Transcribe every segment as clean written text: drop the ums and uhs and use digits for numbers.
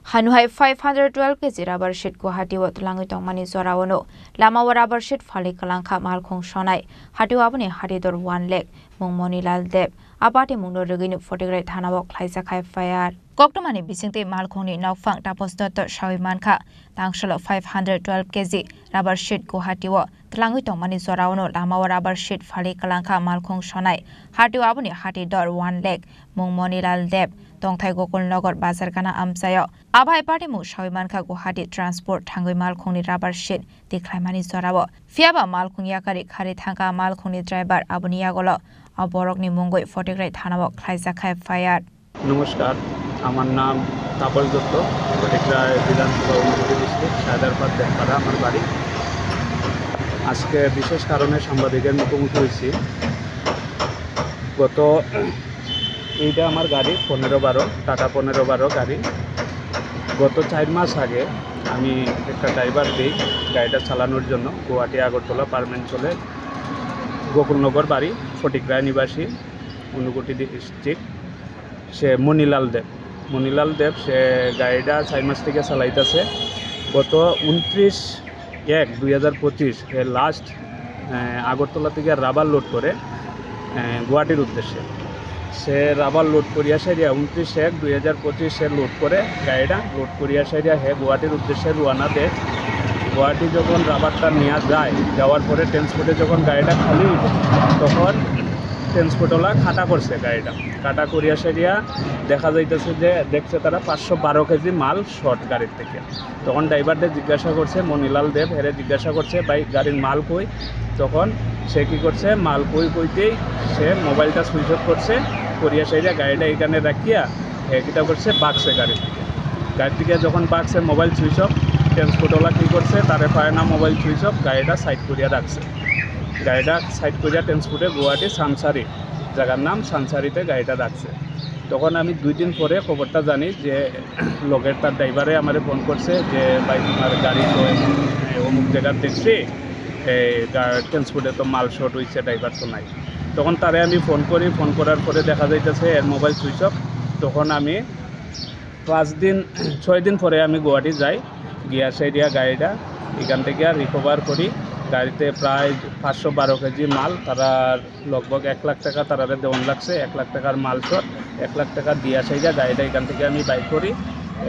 Hanuhai 512 kg rubber sheet Guwahati wa tulangi tongmani zorawano lama wa rubber sheet phali kalangkha malkhong shonai hatiwa aboni hatidor 1 lakh mungmoni lal deb abati mungno regini photograph thanawok khlaisa khai fire koktomani bisingte malkhongni nokfang tapos dot shawimankha tangshalo 512 kg rubber sheet Guwahati wa tulangi tongmani zorawano lama wa rubber sheet phali kalangkha malkhong shonai hatiwa aboni hatidor 1 lakh mungmoni lal deb Tongthai Gokulnagar Bazar Kana Amsayo Abai Party Mu Shawimankha Guwahati Transport Thangoi Malkhongni rubber sheet Diklaimani Zorawo Fiaba Malkhong Yakari Khari Thangka Malkhongni driver Abuniya Golo Aborokni Mungoi photograph Thanawok Khlaisa Khai fire নমস্কার আমার নাম তাপস দত্ত ফটিকরায় বিধানসভা অনুমতি district সায়দারপাড় Debpara আমার বাড়ি আজকে বিশেষ কারণে সাংবাদিকের মুখোমুখি হয়েছি গত এইটা আমার গাড়ি 15-12 টাটা 15-12 গাড়ি গত 4 মাস আগে আমি একটা ড্রাইভার দিই গাড়িটা চালানোর জন্য গুয়াহাটি আগরতলা পারমেন্টলে গোকুলনগর বাড়ি ফটিকরায় নিবাসী ঊনকোটি ডিস্ট্রিক্ট সে মনিলাল দেব সে গাড়িটা 4 মাস থেকে চালাইতেছে গত 29/1/2025 এর লাস্ট আগরতলা থেকে রাবার লোড করে গুয়াহাটির উদ্দেশ্যে সে রাবার লোড করিয়া সারিয়া 29/1/2025 সে লোড করে গাড়িটা লোড করিয়া সারিয়া হে গুয়াহাটির উদ্দেশ্যে রওনা দেয় গুয়াহাটি যখন রাবারটা নিয়ে যাওয়ার পরে ট্রান্সপোর্টে যখন গাড়িটা খালি তখন ট্রান্সপোর্টওয়ালা খাটা করছে গাড়িটা কাটা করিয়া সারিয়া দেখা যাইতেছে যে দেখছে তারা 512 কেজি মাল শর্ট গাড়ির থেকে তখন ড্রাইভারদের জিজ্ঞাসা করছে মনিলাল দেব হেরে জিজ্ঞাসা করছে ভাই গাড়ির মাল কই তখন সে কী করছে মাল কইতেই সে মোবাইলটা সুইচ অফ করছে করিয়া সারিয়া গাড়িটা এখানে রাখিয়া কিটা করছে বাক্সে গাড়ি থেকে যখন বাক্সে মোবাইল সুইচ অফ ট্রান্সপোর্টওয়ালা কী করছে তারে পায় না মোবাইল সুইচ অফ গাড়িটা সাইড করিয়া রাখছে গাড়িটা সাইড করিয়া ট্রান্সপোর্টে গুয়াহাটি সানসারি জায়গার নাম সানসারিতে গাড়িটা রাখছে তখন আমি 2 দিন পরে খবরটা জানি যে লোকের তার ড্রাইভারে আমারে ফোন করছে যে ভাই তোমার গাড়ি তো অমুক জায়গার দেখছি ট্রান্সপোর্টে তো মাল শর্ট হয়েছে ড্রাইভার তো নাই তখন তারে আমি ফোন করার পরে দেখা যাইতেছে এর মোবাইল সুইচ অফ তখন আমি 6 দিন পরে আমি গুয়াহাটি যাই গিয়া সাইডিয়া গাড়িটা এখান থেকে রিকভার করি গাড়িতে প্রায় 512 কেজি মাল তারা লগভগ 1 লাখ টাকা তারা দেওয়ান লাগছে 1 লাখ টাকার মাল শট 1 লাখ টাকা দিয়া সাইডা গাড়িটা এখান থেকে আমি বাইক করি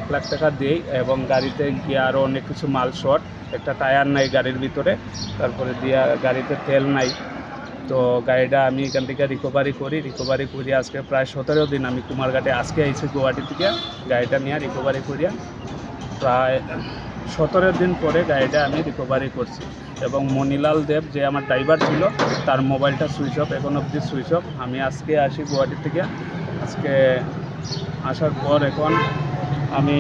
1 লাখ টাকা দিই এবং গাড়িতে গিয়ে আরও অনেক কিছু মাল শট একটা টায়ার নাই গাড়ির ভিতরে তারপরে দিয়া গাড়িতে তেল নাই তো গাড়িটা আমি এখান থেকে রিকভারি করি আজকে প্রায় 17 দিন আমি কুমারঘাটে আজকে আইছি গুয়াহাটি থেকে গাড়িটা নিয়ে রিকভারি করিয়া প্রায় 17 দিন পরে গাড়িটা আমি রিকভারি করছি এবং মনিলাল দেব যে আমার ড্রাইভার ছিল তার মোবাইলটা সুইচ অফ এখন অবধি সুইচ অফ আমি আজকে আসি গুয়াহাটি থেকে আজকে আসার পর এখন আমি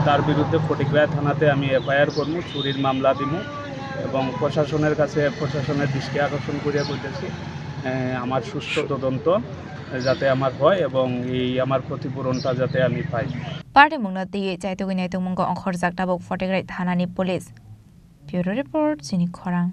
তার বিরুদ্ধে ফটিকরায় থানাতে আমি এফআইআর করবো চুরির মামলা দিব এবং প্রশাসনের দৃষ্টি আকর্ষণ করিয়া করতেছি আমার সুস্থ তদন্ত যাতে আমার হয় এবং এই আমার ক্ষতিপূরণটা যাতে আমি পাই পার্টি মুংনা দিয়ে চাইতো গিনাইতো মুঙ্গ অংখর জাগটাবক ফটিকরায় থানানি পুলিশ ব্যুরো রিপোর্ট জিনি খরাং